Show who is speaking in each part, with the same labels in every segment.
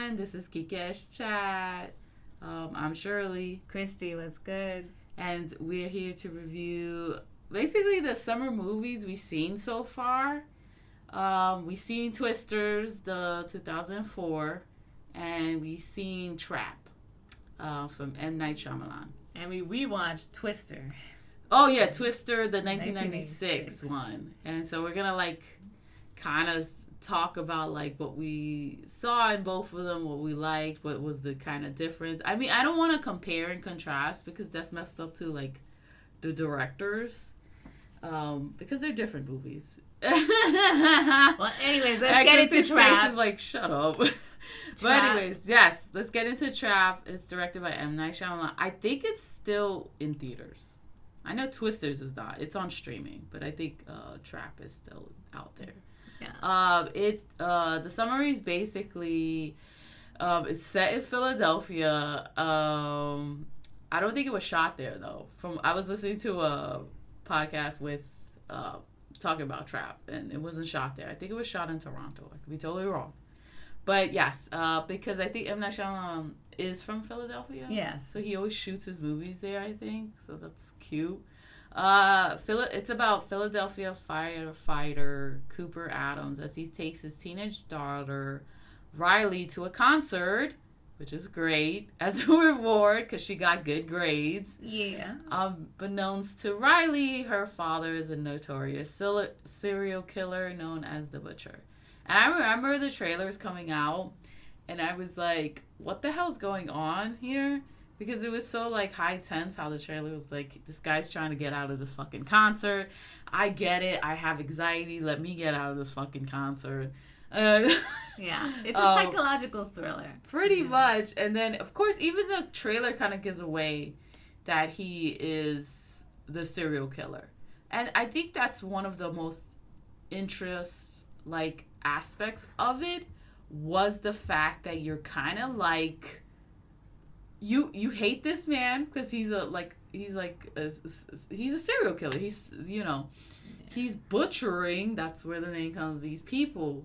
Speaker 1: everyone. This is Kick-Ass Chat. I'm Shirley.
Speaker 2: Christy, what's good?
Speaker 1: And we're here to review basically the summer movies we've seen so far. We've seen Twisters, the 2004, and we've seen Trap from M. Night Shyamalan.
Speaker 2: And we rewatched Twister.
Speaker 1: Oh, yeah, Twister, the 1996 one. And so we're going to, kind of talk about, what we saw in both of them, what we liked, what was the kind of difference. I mean, I don't want to compare and contrast because that's messed up to, the directors. Because they're different movies.
Speaker 2: Well, anyways, let's get into Trap.
Speaker 1: Face is shut up. But anyways, yes, let's get into Trap. It's directed by M. Night Shyamalan. I think it's still in theaters. I know Twisters is not. It's on streaming, but I think Trap is still out there.
Speaker 2: Yeah.
Speaker 1: The summary is basically it's set in Philadelphia. I don't think it was shot there though. I was listening to a podcast with talking about Trap, and it wasn't shot there. I think it was shot in Toronto. I could be totally wrong. But yes, because I think M. Night Shyamalan is from Philadelphia.
Speaker 2: Yes.
Speaker 1: So he always shoots his movies there, I think. So that's cute. It's about Philadelphia firefighter Cooper Adams as he takes his teenage daughter, Riley, to a concert, which is great, as a reward because she got good grades.
Speaker 2: Yeah.
Speaker 1: Beknownst to Riley, her father is a notorious serial killer known as the Butcher. And I remember the trailers coming out, and I was like, what the hell's going on here? Because it was so, high tense how the trailer was this guy's trying to get out of this fucking concert. I get it. I have anxiety. Let me get out of this fucking concert.
Speaker 2: Yeah. It's a psychological thriller.
Speaker 1: Pretty much. And then, of course, even the trailer kind of gives away that he is the serial killer. And I think that's one of the most aspects of it was the fact that you're kind of you hate this man because he's a serial killer. He's he's butchering. That's where the name comes. These people.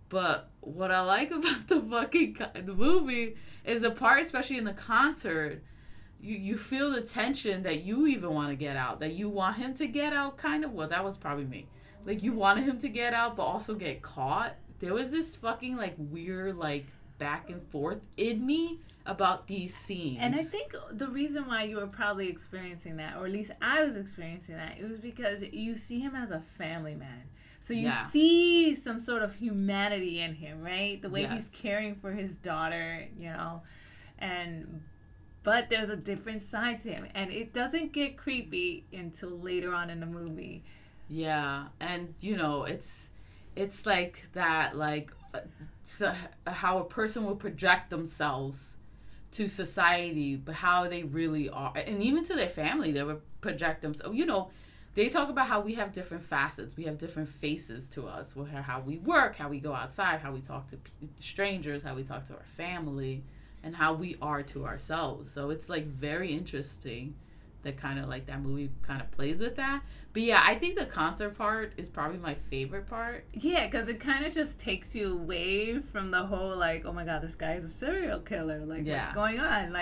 Speaker 1: But what I like about the movie is the part, especially in the concert, you feel the tension that you even want to get out, that you want him to get out. Kind of. Well, that was probably me. You wanted him to get out, but also get caught. There was this fucking weird back and forth in me about these scenes.
Speaker 2: And I think the reason why you were probably experiencing that, or at least I was experiencing that, it was because you see him as a family man. So you see some sort of humanity in him, right? The way he's caring for his daughter, but there's a different side to him. And it doesn't get creepy until later on in the movie.
Speaker 1: Yeah. And, it's like that, so how a person will project themselves to society, but how they really are. And even to their family, they would project themselves. They talk about how we have different facets. We have different faces to us. How we work, how we go outside, how we talk to strangers, how we talk to our family, and how we are to ourselves. So it's very interesting that kind of that movie kind of plays with that. But yeah, I think the concert part is probably my favorite part.
Speaker 2: Yeah, because it kind of just takes you away from the whole oh my god, this guy is a serial killer. What's going on?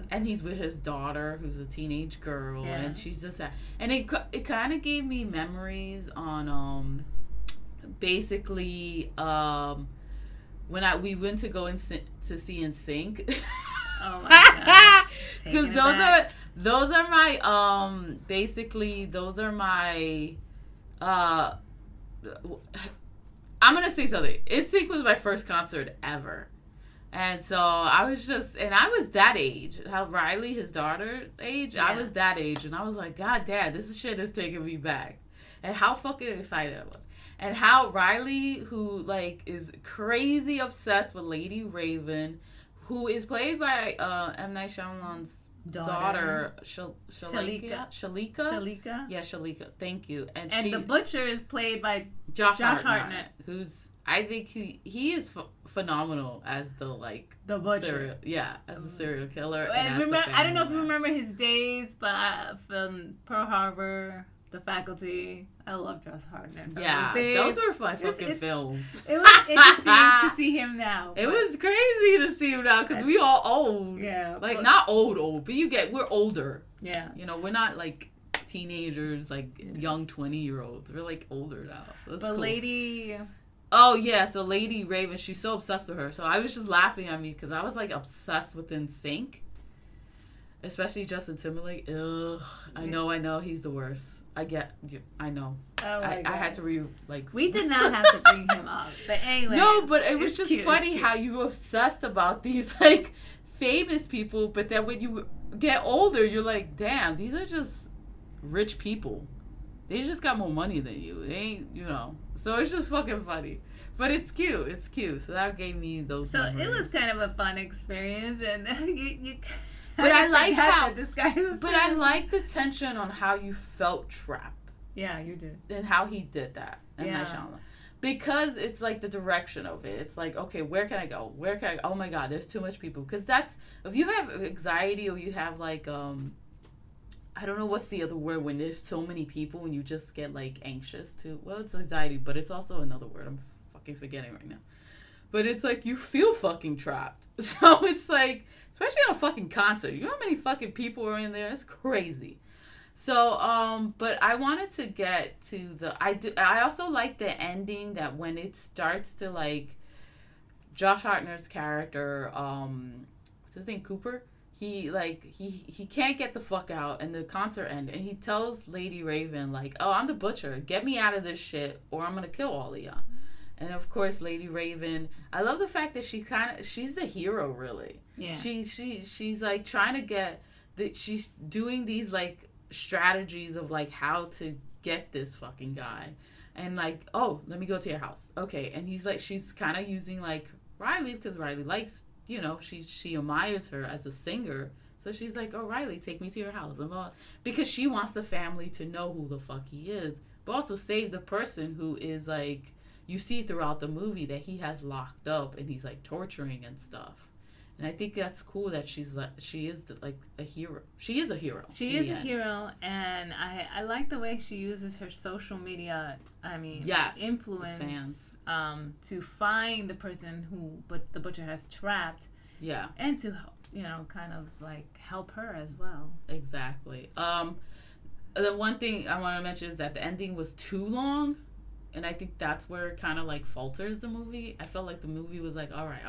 Speaker 1: And he's with his daughter, who's a teenage girl, and she's just and it kind of gave me memories on basically when we went to go to see NSYNC.
Speaker 2: Oh my god!
Speaker 1: Because those are my basically those are my I'm gonna say something. NSYNC was my first concert ever, and so I was that age. How Riley, his daughter's age, I was that age, and I was like, God damn, this shit is taking me back, and how fucking excited I was, and how Riley, who is crazy obsessed with Lady Raven, who is played by M. Night Shyamalan's daughter Shalika. Yeah, Shalika. Thank you. And
Speaker 2: the Butcher is played by
Speaker 1: Josh Hartnett, who's I think he is phenomenal as the
Speaker 2: Butcher.
Speaker 1: As the serial killer.
Speaker 2: And I don't know if you remember his days, but from Pearl Harbor, The Faculty, I love Josh Hartnett.
Speaker 1: Yeah, those were fun fucking films.
Speaker 2: It was interesting to see him now.
Speaker 1: It was crazy to see him now because we all old.
Speaker 2: Yeah.
Speaker 1: Like, not old, but we're older.
Speaker 2: Yeah.
Speaker 1: You know, we're not like teenagers, like young 20-year-olds. We're like older now. So that's cool.
Speaker 2: Lady...
Speaker 1: Oh, yeah. So Lady Raven, she's so obsessed with her. So I was just laughing at me because I was like obsessed with NSYNC. Especially Justin Timberlake. Ugh. I know. He's the worst. I know.
Speaker 2: Oh my God.
Speaker 1: I had to
Speaker 2: We did not have to bring him up. But anyway.
Speaker 1: No, but it was just cute. Funny how you were obsessed about these, like, famous people. But then when you get older, you're like, damn, these are just rich people. They just got more money than you. They ain't, you know. So it's just fucking funny. But it's cute. It's cute. So that gave me those memories.
Speaker 2: It was kind of a fun experience. And you
Speaker 1: but I like how
Speaker 2: this guy was.
Speaker 1: But I like the tension on how you felt trapped.
Speaker 2: Yeah, you did.
Speaker 1: And how he did that. Because it's like the direction of it. It's like, okay, where can I go? Oh my God, there's too much people. Because that's, if you have anxiety or you have like, I don't know what's the other word when there's so many people and you just get like anxious too. Well, it's anxiety, but it's also another word. I'm fucking forgetting right now. But it's like you feel fucking trapped. So it's like, especially on a fucking concert. You know how many fucking people are in there? It's crazy. So, but I wanted to get to I also like the ending that when it starts to like, Josh Hartnett's character, what's his name, Cooper? He can't get the fuck out and the concert end and he tells Lady Raven like, oh, I'm the butcher. Get me out of this shit or I'm going to kill all of y'all. And of course, Lady Raven, I love the fact that she's the hero, really. Yeah. She's like trying to get she's doing these like strategies of like how to get this fucking guy. And like, oh, let me go to your house. Okay. And he's like, she's kind of using like Riley because Riley likes, you know, she admires her as a singer. So she's like, oh, Riley, take me to your house. Because she wants the family to know who the fuck he is. But also save the person who is like, you see throughout the movie that he has locked up and he's like torturing and stuff. And I think that's cool that she is like a hero. She is a hero.
Speaker 2: She is a hero, and I like the way she uses her social media. I mean, influence to find the person who the butcher has trapped. Yeah, and to kind of like help her as well.
Speaker 1: Exactly. The one thing I want to mention is that the ending was too long. And I think that's where it kind of like falters the movie. I felt like the movie was like, all right,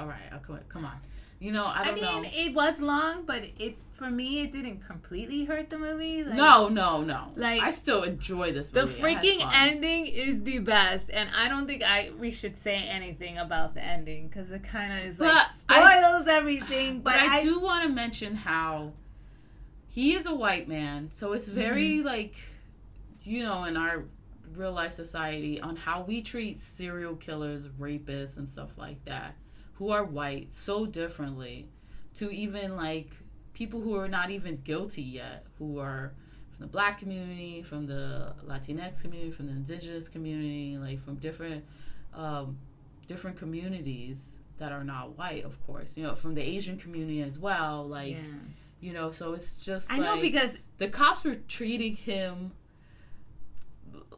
Speaker 1: come on. You know, I don't know.
Speaker 2: I mean, it was long, but for me, it didn't completely hurt the movie. Like,
Speaker 1: no. Like, I still enjoy this movie.
Speaker 2: The freaking ending is the best, and I don't think we should say anything about the ending because it kind of is like spoils everything.
Speaker 1: But I do want to mention how he is a white man, so it's very like, you know, in our real life society on how we treat serial killers, rapists, and stuff like that, who are white so differently to even like people who are not even guilty yet, who are from the black community, from the Latinx community, from the indigenous community, like from different communities that are not white, of course, you know, from the Asian community as well, like, you know, so it's just I know because the cops were treating him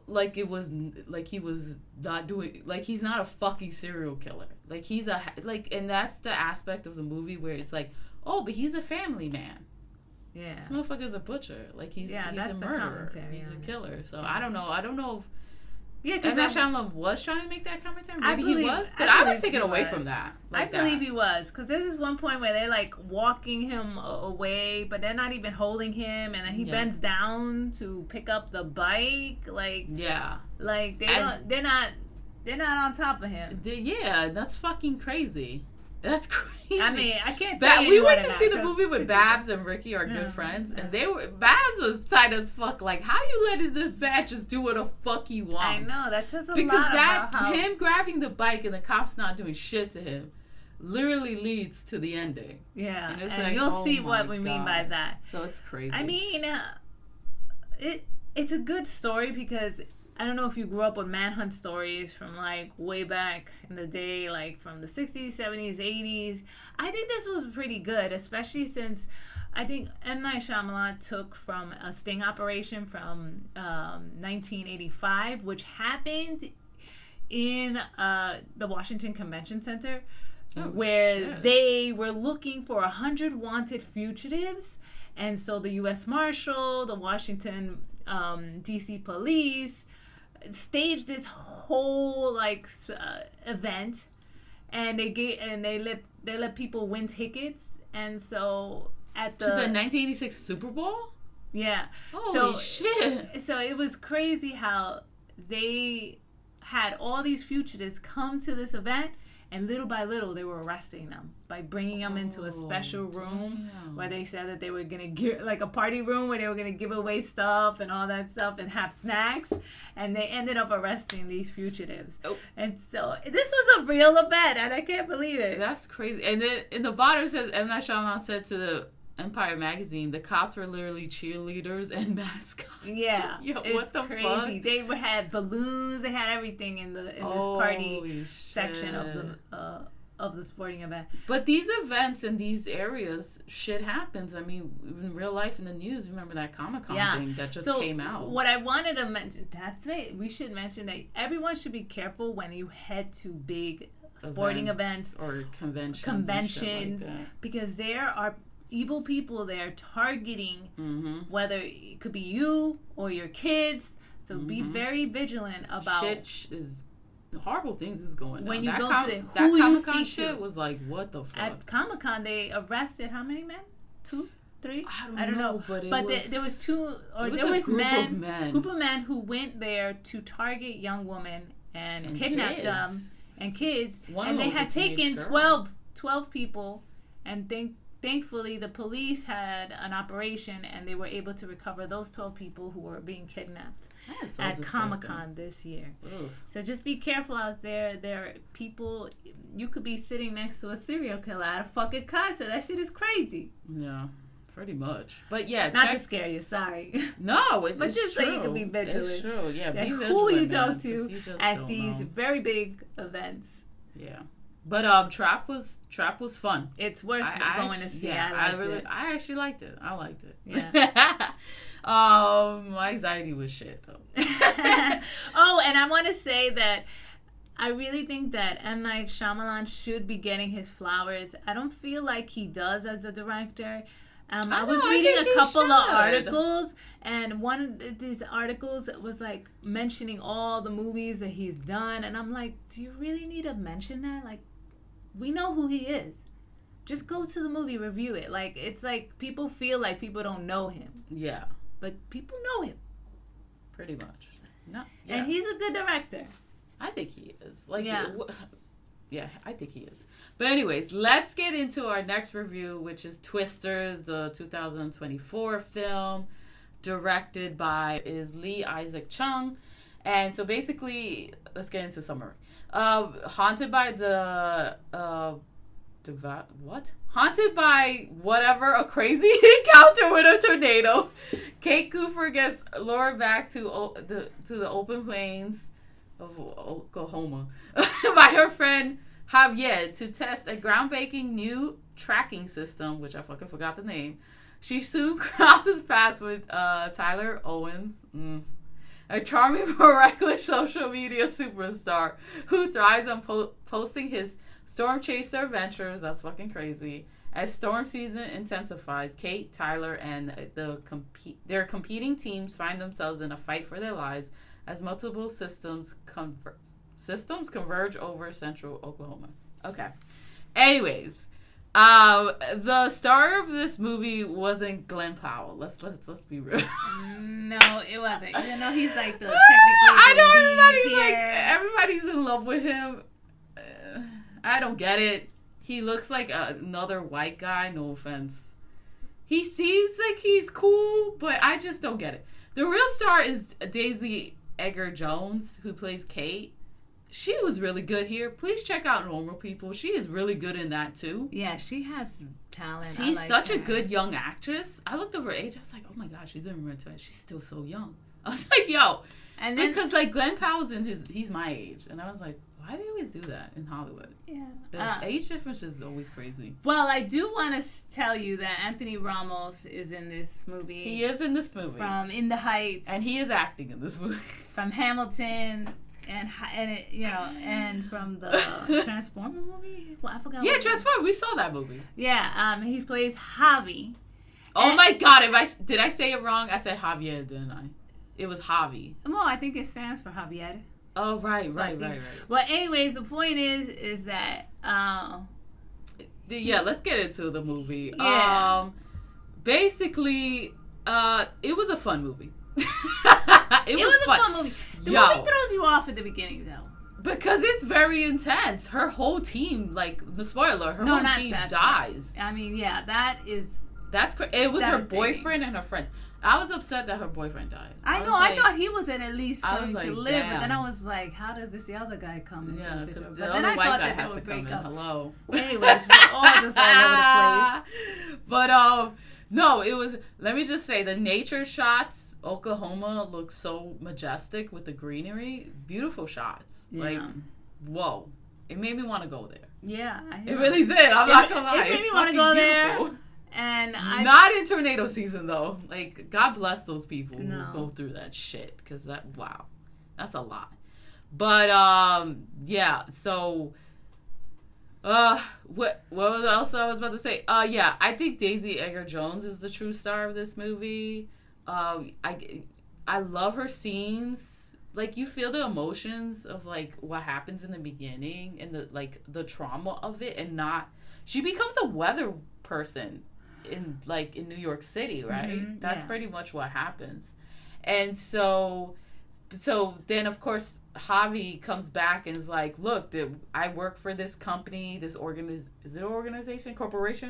Speaker 1: like it was like he was not doing, like he's not a fucking serial killer, like he's and that's the aspect of the movie where it's like, oh, but he's a family man. Yeah, this motherfucker's a butcher, like he's a murderer, he's a killer. So I don't know if because Shyamalan was trying to make that commentary. Maybe he was, but I was taken away from that.
Speaker 2: I believe he was, because there's this one point where they're like walking him away, but they're not even holding him, and then he bends down to pick up the bike. Like like they're not on top of him.
Speaker 1: That's fucking crazy. That's crazy.
Speaker 2: I mean, I can't tell you.
Speaker 1: We went to see the movie with Babs and Ricky, our good friends, and Babs was tight as fuck. Like, how you letting this man just do what the fuck he wants?
Speaker 2: I know, that says a lot
Speaker 1: because
Speaker 2: about how
Speaker 1: him grabbing the bike and the cops not doing shit to him literally leads to the ending.
Speaker 2: Yeah, and, like, you'll see what we mean by that.
Speaker 1: So it's crazy.
Speaker 2: I mean, it's a good story because I don't know if you grew up with manhunt stories from like way back in the day, like from the 60s, 70s, 80s. I think this was pretty good, especially since I think M. Night Shyamalan took from a sting operation from 1985, which happened in the Washington Convention Center, where they were looking for 100 wanted fugitives. And so the U.S. Marshal, the Washington D.C. police staged this whole event, and they let people win tickets. And so at the
Speaker 1: 1986 Super Bowl,
Speaker 2: holy shit! So it was crazy how they had all these fugitives come to this event, and little by little they were arresting them by bringing them into a special room where they said that they were going to give, like a party room where they were going to give away stuff and all that stuff and have snacks, and they ended up arresting these fugitives. And so this was a real event, and I can't believe it.
Speaker 1: That's crazy. And then in the bottom it says, M. Night Shyamalan said to the Empire magazine, the cops were literally cheerleaders and mascots.
Speaker 2: Yeah,
Speaker 1: what the
Speaker 2: crazy.
Speaker 1: Fuck?
Speaker 2: They had balloons. They had everything in this party section of the sporting event.
Speaker 1: But these events in these areas, shit happens. I mean, in real life in the news, remember that Comic-Con thing that just came out.
Speaker 2: What I wanted to mention, that's it. We should mention that everyone should be careful when you head to big sporting events
Speaker 1: or conventions like
Speaker 2: because there are evil people there targeting whether it could be you or your kids. So be very vigilant about
Speaker 1: horrible things is going on.
Speaker 2: When you go to
Speaker 1: that Comic-Con shit was like, what the fuck?
Speaker 2: At Comic-Con they arrested how many men? 2, 3?
Speaker 1: I don't know. But
Speaker 2: there was two, or there was group of men who went there to target young women and kidnapped them and kids. And they had taken 12 people, and thankfully, the police had an operation, and they were able to recover those 12 people who were being kidnapped at Comic-Con this year. Oof. So just be careful out there. There are people, you could be sitting next to a serial killer at a fucking concert. That shit is crazy.
Speaker 1: Yeah, pretty much. But yeah,
Speaker 2: not to scare you, sorry.
Speaker 1: No, it's
Speaker 2: but just
Speaker 1: true.
Speaker 2: so you can be vigilant.
Speaker 1: It's true, yeah. Be vigilant,
Speaker 2: who you talk to at these very big events.
Speaker 1: Yeah. But Trap was fun.
Speaker 2: It's worth going to see.
Speaker 1: Yeah, I actually liked it. I liked it. Yeah. My anxiety was shit though.
Speaker 2: Oh, and I want to say that I really think that M. Night Shyamalan should be getting his flowers. I don't feel like he does as a director. I was reading a couple of articles, and one of these articles was like mentioning all the movies that he's done, and I'm like, do you really need to mention that? Like, we know who he is. Just go to the movie, review it. Like, it's like people feel like people don't know him.
Speaker 1: Yeah.
Speaker 2: But people know him.
Speaker 1: Pretty much. No.
Speaker 2: Yeah. And he's a good director.
Speaker 1: I think he is. Yeah, I think he is. But anyways, let's get into our next review, which is Twisters, the 2024 film, directed by Lee Isaac Chung. And so basically, let's get into summary. Haunted by Haunted by whatever a crazy encounter with a tornado, Kate Cooper gets lured back to the open plains of Oklahoma by her friend Javier to test a groundbreaking new tracking system, which I fucking forgot the name. She soon crosses paths with Tyler Owens, a charming but reckless social media superstar who thrives on posting his storm chaser adventures. That's fucking crazy. As storm season intensifies, Kate, Tyler, and their competing teams find themselves in a fight for their lives as multiple systems converge over central Oklahoma. Okay. Anyways, the star of this movie wasn't Glen Powell. Let's be real.
Speaker 2: No, it wasn't. Even though he's like I
Speaker 1: know everybody's in love with him. I don't get it. He looks like another white guy. No offense. He seems like he's cool, but I just don't get it. The real star is Daisy Edgar-Jones, who plays Kate. She was really good here. Please check out Normal People. She is really good in that too.
Speaker 2: Yeah, she has talent.
Speaker 1: She's such a good young actress. I looked over her age. I was like, oh my god, she's in her 20s. She's still so young. I was like, yo.
Speaker 2: And then,
Speaker 1: because like Glen Powell's he's my age, and I was like, why do they always do that in Hollywood?
Speaker 2: Yeah,
Speaker 1: the age difference is always crazy.
Speaker 2: Well, I do want to tell you that Anthony Ramos is in this movie.
Speaker 1: He is in this movie
Speaker 2: from In the Heights,
Speaker 1: and he is acting in this movie
Speaker 2: from Hamilton. And it, you know, and from the Transformer movie. Well, I forgot.
Speaker 1: Yeah, Transformer. We saw that movie.
Speaker 2: Yeah, he plays Javi.
Speaker 1: Oh my God! Did I say it wrong? I said Javier, didn't I? It was Javi.
Speaker 2: Well, I think it stands for Javier.
Speaker 1: Oh right.
Speaker 2: Well, anyways, the point is that
Speaker 1: yeah, let's get into the movie.
Speaker 2: Yeah.
Speaker 1: Basically, it was a fun movie. it was
Speaker 2: a fun movie. The movie throws you off at the beginning, though.
Speaker 1: Because it's very intense. Her whole team, like, the spoiler, her whole team dies.
Speaker 2: I mean, yeah,
Speaker 1: that's crazy. It was her boyfriend and her friends. I was upset that her boyfriend died.
Speaker 2: I know. I thought he was at least going to live,
Speaker 1: damn.
Speaker 2: But then I was like, how does this other guy come into the picture?
Speaker 1: But then I thought that they would break up. Hello.
Speaker 2: Well, anyways, we're all just all over the place.
Speaker 1: But no, it was. Let me just say, the nature shots. Oklahoma looks so majestic with the greenery. Beautiful shots. Yeah. Like, whoa! It made me want to go there.
Speaker 2: Yeah,
Speaker 1: it really did. I'm not gonna lie.
Speaker 2: It made me want to go
Speaker 1: beautiful.
Speaker 2: There. And
Speaker 1: not in tornado season though. Like, God bless those people who go through that shit, because that's a lot. But yeah. So, what else I was about to say? Yeah, I think Daisy Edgar-Jones is the true star of this movie. I love her scenes. Like, you feel the emotions of like what happens in the beginning and the trauma of it, and she becomes a weather person in New York City, right? Mm-hmm, that's pretty much what happens. And so then of course Javi comes back and is like, look, I work for this company, this is it an organization? Corporation,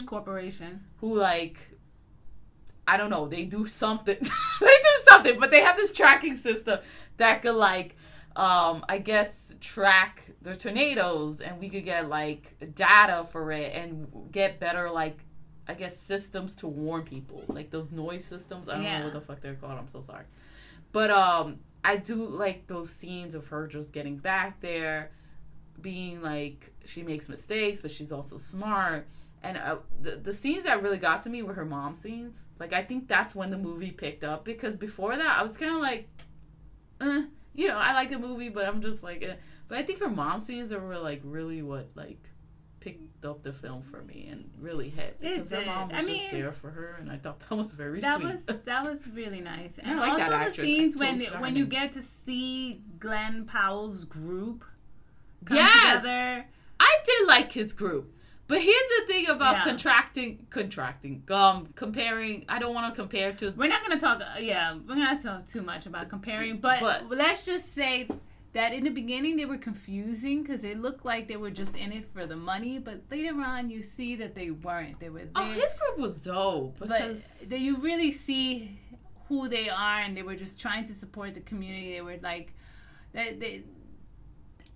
Speaker 1: who, like, I don't know, they do something but they have this tracking system that could, like, I guess track the tornadoes, and we could get like data for it and get better, like, I guess systems to warn people, like those noise systems. I don't know what the fuck they're called. I'm so sorry. But I do like those scenes of her just getting back there, being like, she makes mistakes, but she's also smart. And the scenes that really got to me were her mom scenes. Like, I think that's when the movie picked up, because before that I was kind of like, you know, I like the movie, but I'm just like, But I think her mom scenes were like really what like picked up the film for me and really hit, because her mom was just there for her, and I thought that was very sweet. That was really nice.
Speaker 2: And like also the scenes when you get to see Glen Powell's group come together.
Speaker 1: I did like his group. But here's the thing about comparing. I don't want to compare to.
Speaker 2: We're not going to talk. We're not talk too much about comparing. But let's just say that in the beginning they were confusing, because it looked like they were just in it for the money. But later on, you see that they weren't. They were there.
Speaker 1: Oh, his group was dope.
Speaker 2: But you really see who they are, and they were just trying to support the community. They were like,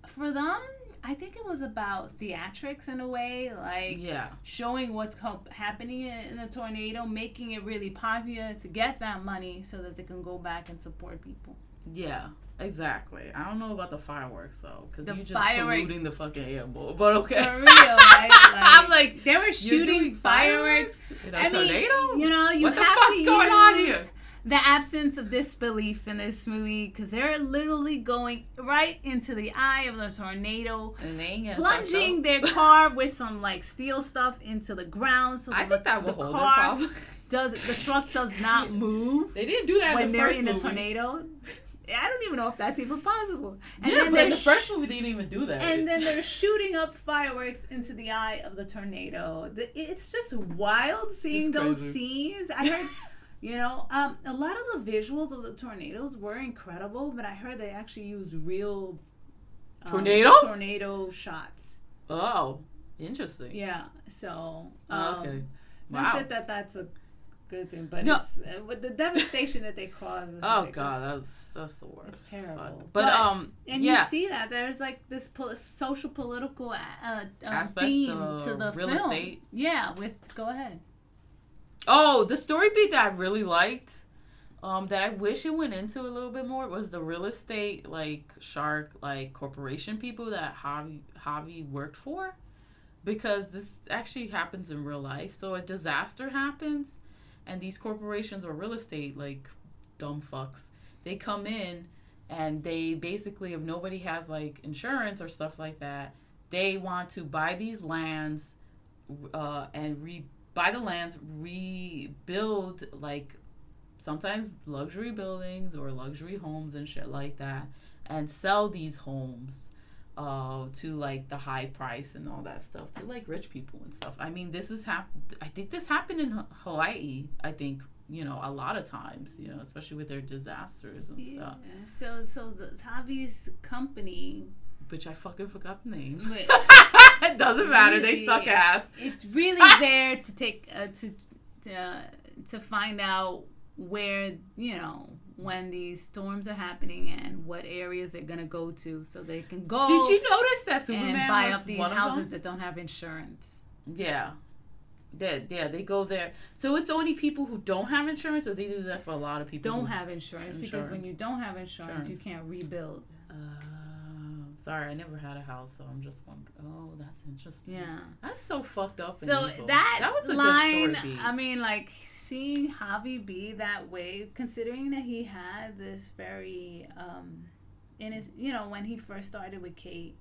Speaker 2: for them, I think it was about theatrics in a way, like showing what's happening in a tornado, making it really popular to get that money so that they can go back and support people.
Speaker 1: Yeah, exactly. I don't know about the fireworks though, because you're just polluting the fucking air more. But okay,
Speaker 2: for real, right?
Speaker 1: I'm like,
Speaker 2: they were shooting fireworks
Speaker 1: in a tornado.
Speaker 2: You know,
Speaker 1: what the fuck's going on here?
Speaker 2: The absence of disbelief in this movie, because they're literally going right into the eye of the tornado, and plunging their car with some like steel stuff into the ground, so
Speaker 1: I think that will hold
Speaker 2: the truck does not move.
Speaker 1: They didn't do that
Speaker 2: when
Speaker 1: in the
Speaker 2: they're
Speaker 1: first
Speaker 2: in
Speaker 1: movie.
Speaker 2: a tornado. I don't even know if that's even possible.
Speaker 1: And but in the first movie they didn't even do that.
Speaker 2: And then they're shooting up fireworks into the eye of the tornado. It's just wild seeing those scenes. I heard. You know, a lot of the visuals of the tornadoes were incredible, but I heard they actually used real tornado shots.
Speaker 1: Oh, interesting.
Speaker 2: Yeah, so
Speaker 1: okay,
Speaker 2: wow. Not that that's a good thing, but it's with the devastation that they cause.
Speaker 1: Oh God, that's the worst.
Speaker 2: It's terrible.
Speaker 1: But
Speaker 2: and you see that there's like this social political
Speaker 1: aspect
Speaker 2: theme to the
Speaker 1: real
Speaker 2: film.
Speaker 1: estate.
Speaker 2: Yeah, go ahead.
Speaker 1: Oh, the story beat that I really liked that I wish it went into a little bit more was the real estate, like, shark, like, corporation people that Javi worked for. Because this actually happens in real life. So a disaster happens, and these corporations or real estate, like, dumb fucks, they come in, and they basically, if nobody has, like, insurance or stuff like that, they want to buy these lands and buy the lands, rebuild, like, sometimes luxury buildings or luxury homes and shit like that, and sell these homes to, like, the high price and all that stuff to, like, rich people and stuff. I mean, this is I think this happened in Hawaii, I think, you know, a lot of times, you know, especially with their disasters and stuff.
Speaker 2: So the Javi's company,
Speaker 1: which I fucking forgot the name.
Speaker 2: But
Speaker 1: it doesn't matter.
Speaker 2: Really,
Speaker 1: they suck ass.
Speaker 2: It's really there to take to find out where, you know, when these storms are happening and what areas they're gonna go to, so they can go.
Speaker 1: Did you notice that Superman
Speaker 2: and buy
Speaker 1: was
Speaker 2: up these
Speaker 1: one of
Speaker 2: houses
Speaker 1: them?
Speaker 2: that don't have insurance?
Speaker 1: Yeah. They go there. So it's only people who don't have insurance, or they do that for a lot of people
Speaker 2: don't have insurance, because when you don't have insurance, you can't rebuild.
Speaker 1: Sorry, I never had a house, so I'm just wondering. Oh, that's interesting.
Speaker 2: Yeah,
Speaker 1: that's so fucked up.
Speaker 2: So that was a line. Good story, I mean, like, seeing Javi be that way, considering that he had this very in his, you know, when he first started with Kate.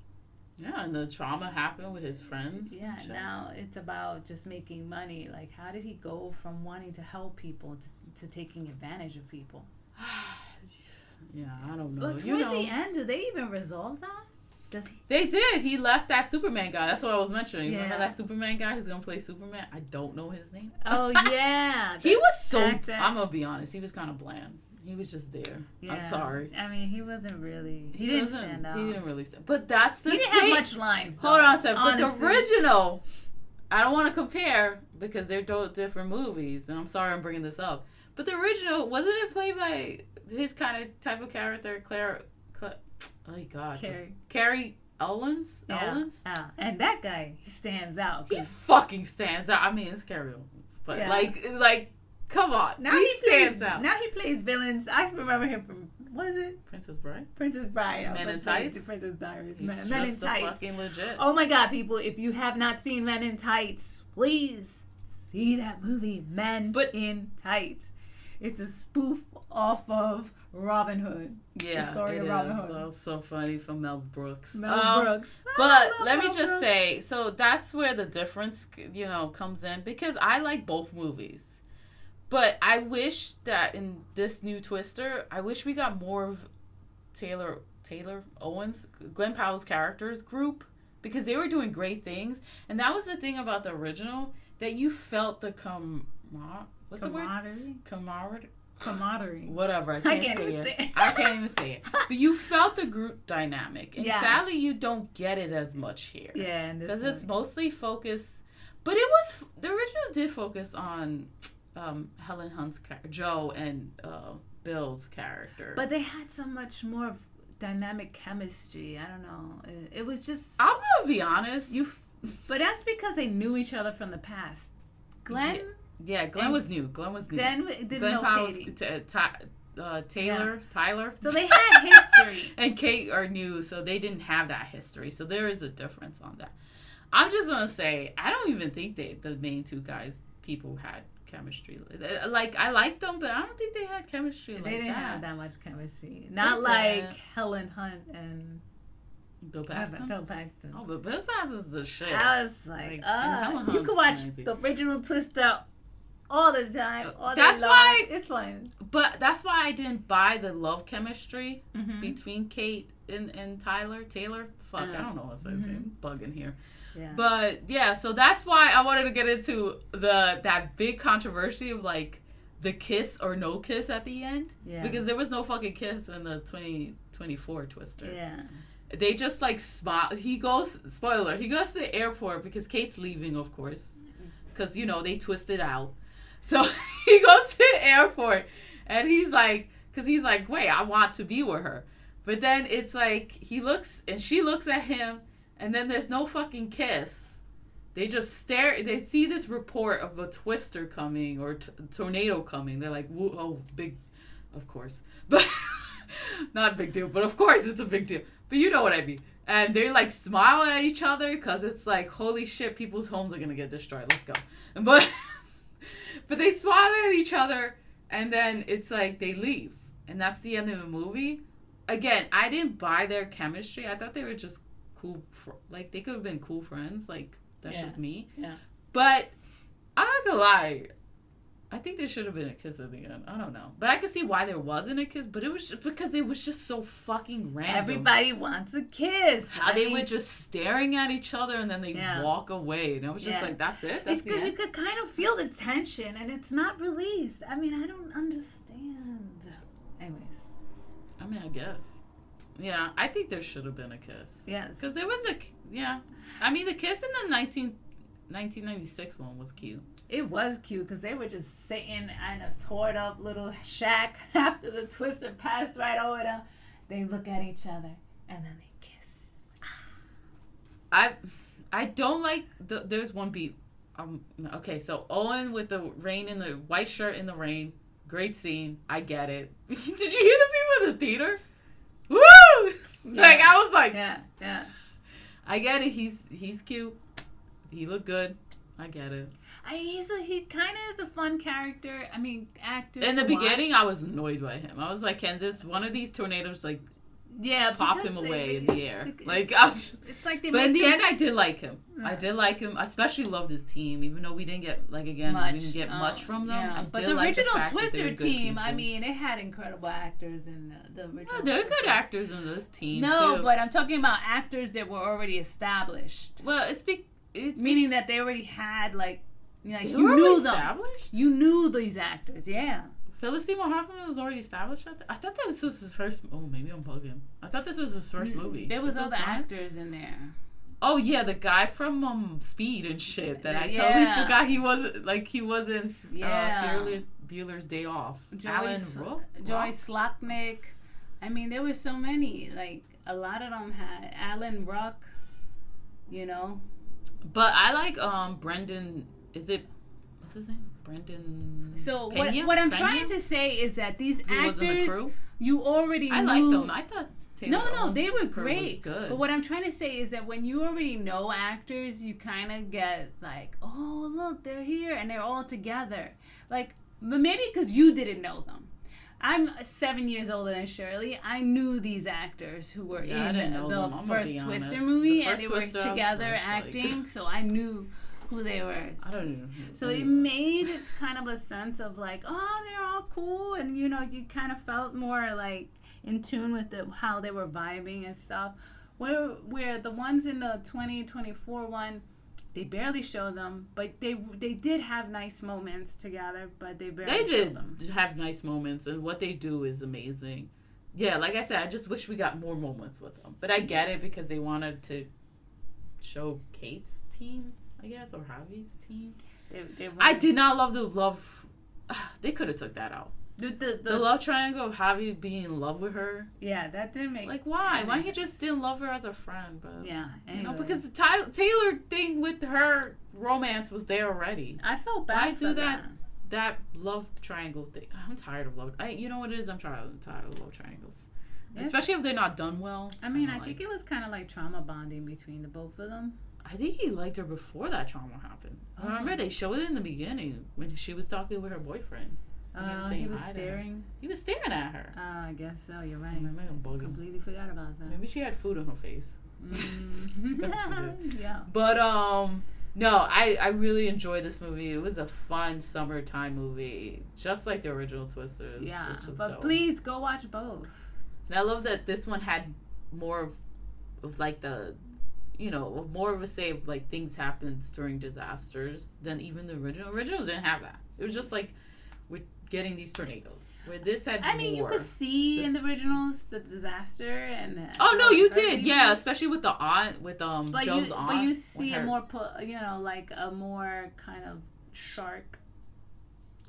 Speaker 1: Yeah, and the trauma happened with his friends.
Speaker 2: Yeah, now it's about just making money. Like, how did he go from wanting to help people to taking advantage of people?
Speaker 1: Yeah, I don't know.
Speaker 2: But towards the end, do they even resolve that? Does he?
Speaker 1: They did. He left that Superman guy. That's what I was mentioning.
Speaker 2: Yeah.
Speaker 1: Remember that Superman guy who's gonna play Superman? I don't know his name.
Speaker 2: Oh yeah,
Speaker 1: he was so.
Speaker 2: actor.
Speaker 1: I'm gonna be honest. He was kind of bland. He was just there. Yeah. I'm sorry.
Speaker 2: I mean, he wasn't really. He didn't stand out.
Speaker 1: He didn't really stand. But that's the thing.
Speaker 2: He didn't have much lines. Though,
Speaker 1: hold on a second.
Speaker 2: honestly.
Speaker 1: But the original, I don't want to compare because they're different movies, and I'm sorry I'm bringing this up. But the original, wasn't it played by his kind of type of character, Claire? Oh my God, Carrie Owens.
Speaker 2: Yeah. And that guy, he stands out.
Speaker 1: He fucking stands out. I mean, it's Carrie Owens, but like, come on.
Speaker 2: Now
Speaker 1: he stands out.
Speaker 2: Now he plays villains. I remember him from, what is it?
Speaker 1: Princess Bride.
Speaker 2: Men in Tights. Princess Diaries. Men in Tights.
Speaker 1: Fucking legit.
Speaker 2: Oh my God, people! If you have not seen Men in Tights, please see that movie, Men in Tights. It's a spoof off of Robin Hood.
Speaker 1: Yeah,
Speaker 2: the story of Robin Hood.
Speaker 1: That was so funny from Mel Brooks.
Speaker 2: Brooks.
Speaker 1: But let me just say, so that's where the difference, you know, comes in, because I like both movies. But I wish that in this new Twister, I wish we got more of Taylor Owens, Glen Powell's characters group, because they were doing great things. And that was the thing about the original, that you felt the camaraderie. Whatever, I can't say it. I can't even say it. But you felt the group dynamic. And sadly, you don't get it as much here.
Speaker 2: Yeah.
Speaker 1: Because it's mostly focused. But it was, the original did focus on Helen Hunt's Joe and Bill's character.
Speaker 2: But they had so much more dynamic chemistry. I don't know. It was just...
Speaker 1: I'm going to be honest.
Speaker 2: But that's because they knew each other from the past. Glen...
Speaker 1: Yeah, Glen was new. Glen
Speaker 2: didn't know
Speaker 1: Powell's
Speaker 2: Katie.
Speaker 1: Tyler.
Speaker 2: So they had history.
Speaker 1: And Kate are new, so they didn't have that history. So there is a difference on that. I'm just going to say, I don't even think the main two people had chemistry. Like, I like them, but I don't think they had chemistry like that.
Speaker 2: They didn't have that much chemistry. Not like Helen Hunt and...
Speaker 1: Bill Paxton? Oh, but Bill Paxton's the shit.
Speaker 2: I was like you can watch the original Twister all the time. That's why it's fun.
Speaker 1: But that's why I didn't buy the love chemistry between Kate and Taylor. Fuck, I don't know what's his name. Bugging here. Yeah. But yeah, so that's why I wanted to get into that big controversy of like the kiss or no kiss at the end. Yeah. Because there was no fucking kiss in the 2024 Twister. Yeah. They just like smile. He goes to the airport because Kate's leaving, of course, because you know they twisted out. So he goes to the airport and he's like, wait, I want to be with her, but then it's like he looks and she looks at him, and then there's no fucking kiss. They just stare. They see this report of a twister coming or tornado coming. They're like, oh, big of course. But not a big deal, but of course it's a big deal. But you know what I mean. And they like smile at each other because it's like, holy shit, people's homes are going to get destroyed. Let's go. But they smile at each other and then it's like they leave. And that's the end of the movie. Again, I didn't buy their chemistry. I thought they were just cool. Like, they could have been cool friends. Like, that's just me.
Speaker 2: Yeah.
Speaker 1: But I'm not going to lie. I think there should have been a kiss at the end. I don't know. But I could see why there wasn't a kiss. But it was just because it was just so fucking random.
Speaker 2: Everybody wants a kiss.
Speaker 1: How they were just staring at each other and then they walk away. And I was just like, that's it? That's
Speaker 2: it's because you could kind of feel the tension and it's not released. I mean, I don't understand. Anyways.
Speaker 1: I mean, I guess. Yeah, I think there should have been a kiss.
Speaker 2: Yes.
Speaker 1: Because there was I mean, the kiss in the 1996 one was cute.
Speaker 2: It was cute because they were just sitting in a torn up little shack after the twister passed right over them. They look at each other and then they kiss.
Speaker 1: I don't like there's one beat. Okay, so Owen with the rain in the white shirt in the rain, great scene. I get it. Did you hear the people in the theater? Woo! Yeah. Like I was like,
Speaker 2: yeah.
Speaker 1: I get it. He's cute. He looked good. I get it.
Speaker 2: He kind of is a fun character. I mean, actor.
Speaker 1: In the beginning, I was annoyed by him. I was like, can one of these tornadoes like pop him away in the air? Like, it's
Speaker 2: like they.
Speaker 1: But in the end, I did like him. I did like him. I especially loved his team, even though we didn't get we didn't get much from them.
Speaker 2: Yeah. But the original Twister team, I mean, it had incredible actors in the original.
Speaker 1: Well, they're good actors in this team.
Speaker 2: No,
Speaker 1: too.
Speaker 2: But I'm talking about actors that were already established.
Speaker 1: Well, it's
Speaker 2: meaning that they already had you
Speaker 1: knew
Speaker 2: them.
Speaker 1: Established?
Speaker 2: You knew these actors, yeah.
Speaker 1: Philip Seymour Hoffman was already established at I thought that was his first. Oh, maybe I'm bugging. I thought this was his first movie.
Speaker 2: There was other actors in there.
Speaker 1: Oh yeah, the guy from Speed and shit. That I totally forgot he wasn't. Ferris Bueller's Day Off. Alan Rook,
Speaker 2: Joy Slotnick. I mean, there were so many. Like a lot of them had Alan Ruck. You know.
Speaker 1: But I like Brendan. Is it what's his name? Brendan.
Speaker 2: So what I'm trying to say is that these actors, you already knew.
Speaker 1: I like them. I thought.
Speaker 2: No, they were great. Good. But what I'm trying to say is that when you already know actors, you kind of get like, oh look, they're here and they're all together. Like, but maybe because you didn't know them. I'm 7 years older than Shirley. I knew these actors who were in the first Twister movie, and they were together acting, so I knew who they were.
Speaker 1: I don't even know.
Speaker 2: So it made kind of a sense of like, oh, they're all cool, and you kind of felt more like in tune with how they were vibing and stuff. Where the ones in the 2024 one, they barely show them, but they did have nice moments together, but they barely show them.
Speaker 1: They did have nice moments, and what they do is amazing. Yeah, like I said, I just wish we got more moments with them. But I get it because they wanted to show Kate's team, I guess, or Javi's team. I did not love the love. They could have took that out. The love triangle of Javi being in love with her.
Speaker 2: Yeah, that didn't make...
Speaker 1: Like, why? Why he just didn't love her as a friend? But
Speaker 2: yeah, anyway.
Speaker 1: Because the Taylor thing with her romance was there already.
Speaker 2: I felt bad for
Speaker 1: that love triangle thing. I'm tired of love... you know what it is? I'm tired of love triangles. Yes. Especially if they're not done well.
Speaker 2: I mean, I think it was kind of like trauma bonding between the both of them.
Speaker 1: I think he liked her before that trauma happened. Oh. I remember they showed it in the beginning when she was talking with her boyfriend.
Speaker 2: He was staring.
Speaker 1: He was staring at her.
Speaker 2: I guess so. You're right.
Speaker 1: I
Speaker 2: completely forgot about that.
Speaker 1: Maybe she had food on her face.
Speaker 2: Yeah.
Speaker 1: But no, I really enjoyed this movie. It was a fun summertime movie, just like the original Twisters.
Speaker 2: Yeah,
Speaker 1: which was
Speaker 2: but
Speaker 1: dope.
Speaker 2: Please go watch both.
Speaker 1: And I love that this one had more of like the, more of a say of like things happens during disasters than even the original. Originals didn't have that. It was just like we're getting these tornadoes. Where this had more.
Speaker 2: You could see in the originals the disaster and.
Speaker 1: Oh no, you did, yeah, especially with the aunt, with Joe's aunt.
Speaker 2: But you see a more, like a more kind of shark.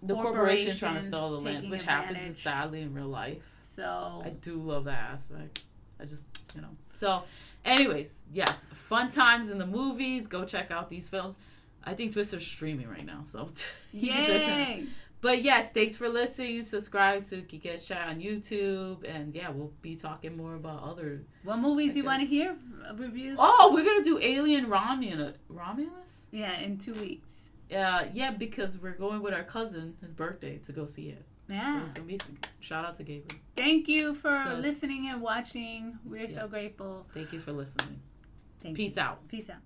Speaker 1: The corporation trying to steal the land, which happens sadly in real life.
Speaker 2: So
Speaker 1: I do love that aspect. I just, So, anyways, yes, fun times in the movies. Go check out these films. I think Twister's streaming right now, so
Speaker 2: yay!
Speaker 1: But yes, thanks for listening. Subscribe to Geekette Chat on YouTube. And yeah, we'll be talking more about other...
Speaker 2: What movies you want to hear? Reviews?
Speaker 1: Oh, we're going to do Alien Romulus.
Speaker 2: Yeah, in 2 weeks.
Speaker 1: Yeah, because we're going with our cousin, his birthday, to go see it.
Speaker 2: Yeah.
Speaker 1: So it's going to be... Shout out to Gabriel.
Speaker 2: Thank you for listening and watching. We're so grateful.
Speaker 1: Thank you for listening.
Speaker 2: Thank
Speaker 1: Peace
Speaker 2: you.
Speaker 1: out.
Speaker 2: Peace out.